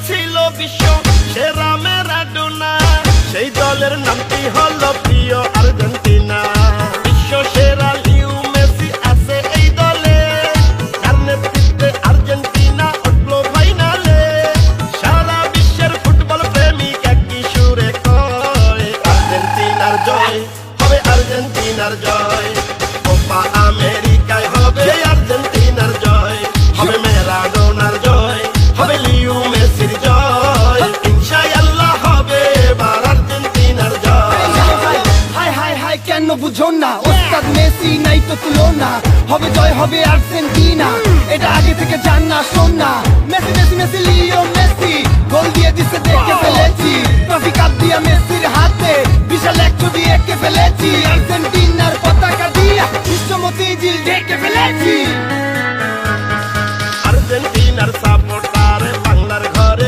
ছিল বিশ্ব সেরা ম্যারাডোনা, সেই দলের নামটি হলো প্রিয় আর্জেন্টিনা। বিশ্ব সেরা লিও মেসি আছে এই দলে, যার নেতৃত্বে আর্জেন্টিনা উঠলো ফাইনালে। সারা বিশ্বের ফুটবল প্রেমিক একই সুরে কয়, আর্জেন্টিনার জয় হবে, আর্জেন্টিনার জয়। কোপা আমেরিকায় হবে আর্জেন্টিনার জয়, হবে ম্যারাডোনার জয়, হবে লিও মেসির জয়। ইনশাআল্লাহ হবে এবার আর্জেন্টিনার জয়। হাই হাই হাই কেন বুঝো না, ওস্তাদ মেসি নাই তো তুলনা, হবে জয় হবে আর্জেন্টিনা, এটা আগে থেকে জান না শোন না। Messi Messi Messi Leo Messi গোল দিয়ে দিছে দেখে ফেলেছি, ট্রফি কাপ দিয়া মেসির হাতে বিশাল এক ছবি এঁকে ফেলেছি। আর্জেন্টিনা